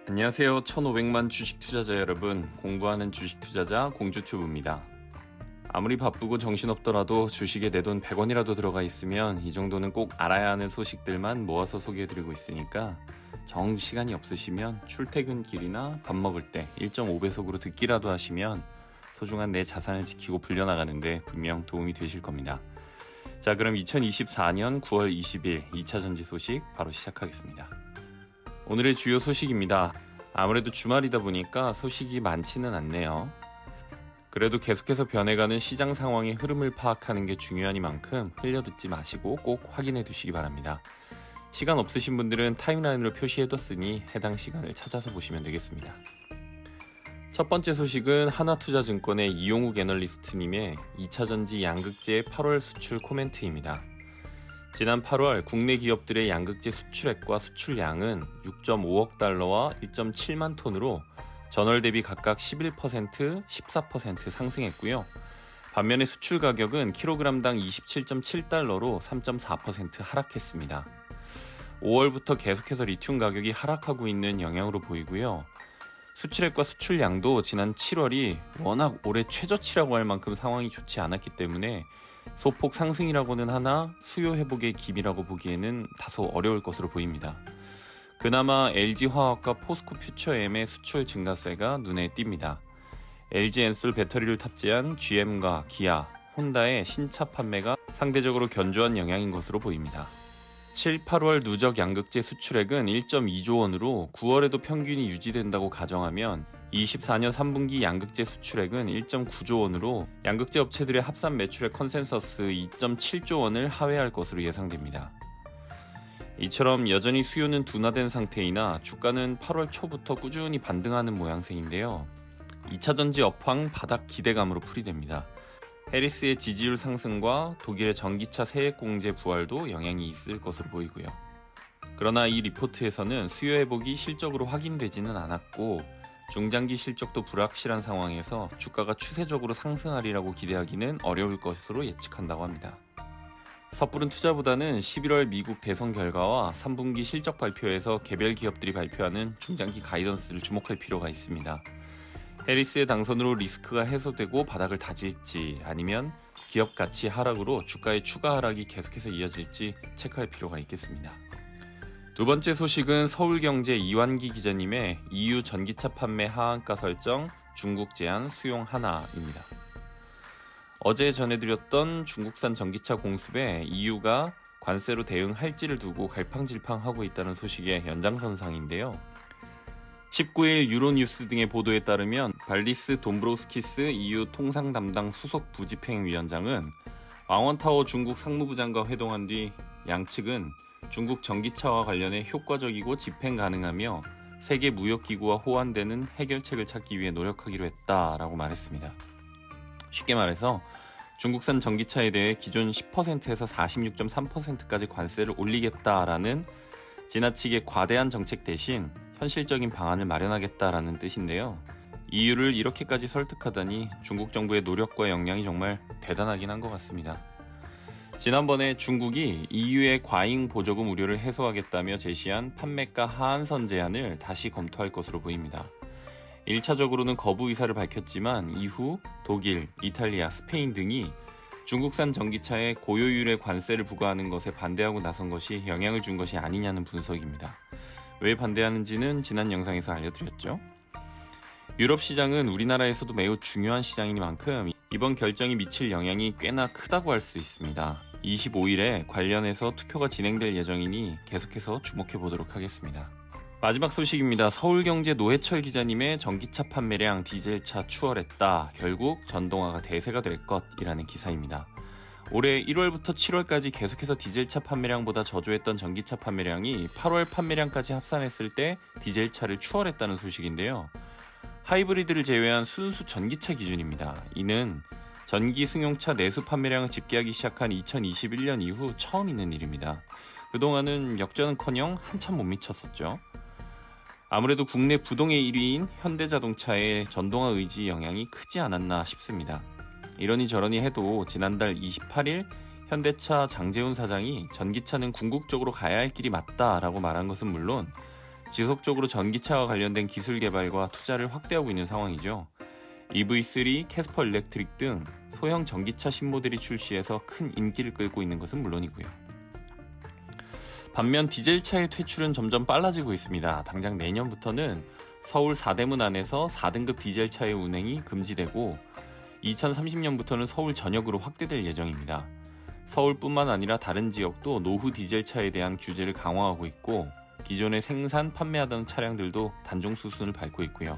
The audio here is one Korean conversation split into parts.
안녕하세요. 1500만 주식 투자자 여러분, 공부하는 주식 투자자 공주튜브입니다. 아무리 바쁘고 정신없더라도 주식에 내 돈 100원이라도 들어가 있으면 이 정도는 꼭 알아야 하는 소식들만 모아서 소개해드리고 있으니까 정 시간이 없으시면 출퇴근길이나 밥 먹을 때 1.5배속으로 듣기라도 하시면 소중한 내 자산을 지키고 불려나가는데 분명 도움이 되실 겁니다. 자, 그럼 2024년 9월 20일 2차 전지 소식 바로 시작하겠습니다. 오늘의 주요 소식입니다. 아무래도 주말이다 보니까 소식이 많지는 않네요. 그래도 계속해서 변해가는 시장 상황의 흐름을 파악하는 게 중요하니만큼 흘려듣지 마시고 꼭 확인해 두시기 바랍니다. 시간 없으신 분들은 타임라인으로 표시해뒀으니 해당 시간을 찾아서 보시면 되겠습니다. 첫 번째 소식은 하나투자증권의 이용욱 애널리스트님의 2차전지 양극재 8월 수출 코멘트입니다. 지난 8월 국내 기업들의 양극재 수출액과 수출량은 6.5억 달러와 1.7만 톤으로 전월 대비 각각 11%, 14% 상승했고요. 반면에 수출 가격은 킬로그램당 27.7달러로 3.4% 하락했습니다. 5월부터 계속해서 리튬 가격이 하락하고 있는 영향으로 보이고요. 수출액과 수출량도 지난 7월이 워낙 올해 최저치라고 할 만큼 상황이 좋지 않았기 때문에 소폭 상승이라고는 하나 수요 회복의 기미라고 보기에는 다소 어려울 것으로 보입니다. 그나마 LG화학과 포스코 퓨처엠의 수출 증가세가 눈에 띕니다. LG엔솔 배터리를 탑재한 GM과 기아, 혼다의 신차 판매가 상대적으로 견조한 영향인 것으로 보입니다. 7, 8월 누적 양극재 수출액은 1.2조 원으로 9월에도 평균이 유지된다고 가정하면 24년 3분기 양극재 수출액은 1.9조 원으로 양극재 업체들의 합산 매출액 컨센서스 2.7조 원을 하회할 것으로 예상됩니다. 이처럼 여전히 수요는 둔화된 상태이나 주가는 8월 초부터 꾸준히 반등하는 모양새인데요. 2차전지 업황 바닥 기대감으로 풀이됩니다. 해리스의 지지율 상승과 독일의 전기차 세액 공제 부활도 영향이 있을 것으로 보이고요. 그러나 이 리포트에서는 수요 회복이 실적으로 확인되지는 않았고 중장기 실적도 불확실한 상황에서 주가가 추세적으로 상승하리라고 기대하기는 어려울 것으로 예측한다고 합니다. 섣부른 투자보다는 11월 미국 대선 결과와 3분기 실적 발표에서 개별 기업들이 발표하는 중장기 가이던스를 주목할 필요가 있습니다. 해리스의 당선으로 리스크가 해소되고 바닥을 다질지 아니면 기업 가치 하락으로 주가의 추가 하락이 계속해서 이어질지 체크할 필요가 있겠습니다. 두 번째 소식은 서울경제 이완기 기자님의 EU 전기차 판매 하한가 설정 중국 제한 수용 하나입니다. 어제 전해드렸던 중국산 전기차 공습에 EU가 관세로 대응할지를 두고 갈팡질팡하고 있다는 소식의 연장선상인데요. 19일 유로뉴스 등의 보도에 따르면 발디스 돈브로스키스 EU 통상 담당 수석 부집행위원장은 왕원타워 중국 상무부장과 회동한 뒤 양측은 중국 전기차와 관련해 효과적이고 집행 가능하며 세계 무역기구와 호환되는 해결책을 찾기 위해 노력하기로 했다라고 말했습니다. 쉽게 말해서 중국산 전기차에 대해 기존 10%에서 46.3%까지 관세를 올리겠다라는 지나치게 과대한 정책 대신 현실적인 방안을 마련하겠다라는 뜻인데요. EU를 이렇게까지 설득하다니 중국 정부의 노력과 역량이 정말 대단하긴 한 것 같습니다. 지난번에 중국이 EU의 과잉 보조금 우려를 해소하겠다며 제시한 판매가 하한선 제한을 다시 검토할 것으로 보입니다. 1차적으로는 거부 의사를 밝혔지만 이후 독일, 이탈리아, 스페인 등이 중국산 전기차에 고효율의 관세를 부과하는 것에 반대하고 나선 것이 영향을 준 것이 아니냐는 분석입니다. 왜 반대하는지는 지난 영상에서 알려드렸죠. 유럽 시장은 우리나라에서도 매우 중요한 시장이니만큼 이번 결정이 미칠 영향이 꽤나 크다고 할 수 있습니다. 25일에 관련해서 투표가 진행될 예정이니 계속해서 주목해 보도록 하겠습니다. 마지막 소식입니다. 서울경제 노해철 기자님의 전기차 판매량 디젤차 추월했다. 결국 전동화가 대세가 될 것이라는 기사입니다. 올해 1월부터 7월까지 계속해서 디젤차 판매량보다 저조했던 전기차 판매량이 8월 판매량까지 합산했을 때 디젤차를 추월했다는 소식인데요. 하이브리드를 제외한 순수 전기차 기준입니다. 이는 전기 승용차 내수 판매량을 집계하기 시작한 2021년 이후 처음 있는 일입니다. 그동안은 역전은커녕 한참 못 미쳤었죠. 아무래도 국내 부동의 1위인 현대자동차의 전동화 의지 영향이 크지 않았나 싶습니다. 이러니 저러니 해도 지난달 28일 현대차 장재훈 사장이 전기차는 궁극적으로 가야 할 길이 맞다라고 말한 것은 물론 지속적으로 전기차와 관련된 기술 개발과 투자를 확대하고 있는 상황이죠. EV3, 캐스퍼 일렉트릭 등 소형 전기차 신모델이 출시해서 큰 인기를 끌고 있는 것은 물론이고요. 반면 디젤차의 퇴출은 점점 빨라지고 있습니다. 당장 내년부터는 서울 4대문 안에서 4등급 디젤차의 운행이 금지되고 2030년부터는 서울 전역으로 확대될 예정입니다. 서울뿐만 아니라 다른 지역도 노후 디젤차에 대한 규제를 강화하고 있고 기존에 생산, 판매하던 차량들도 단종 수순을 밟고 있고요.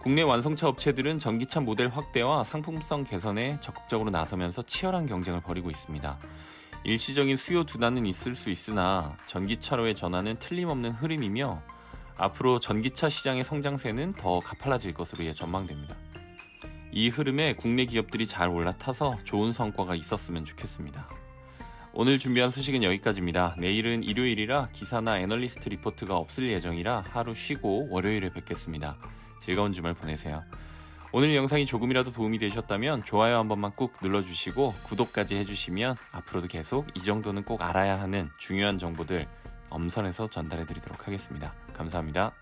국내 완성차 업체들은 전기차 모델 확대와 상품성 개선에 적극적으로 나서면서 치열한 경쟁을 벌이고 있습니다. 일시적인 수요 둔화는 있을 수 있으나 전기차로의 전환은 틀림없는 흐름이며 앞으로 전기차 시장의 성장세는 더 가팔라질 것으로 전망됩니다. 이 흐름에 국내 기업들이 잘 올라타서 좋은 성과가 있었으면 좋겠습니다. 오늘 준비한 소식은 여기까지입니다. 내일은 일요일이라 기사나 애널리스트 리포트가 없을 예정이라 하루 쉬고 월요일에 뵙겠습니다. 즐거운 주말 보내세요. 오늘 영상이 조금이라도 도움이 되셨다면 좋아요 한 번만 꾹 눌러주시고 구독까지 해주시면 앞으로도 계속 이 정도는 꼭 알아야 하는 중요한 정보들 엄선해서 전달해드리도록 하겠습니다. 감사합니다.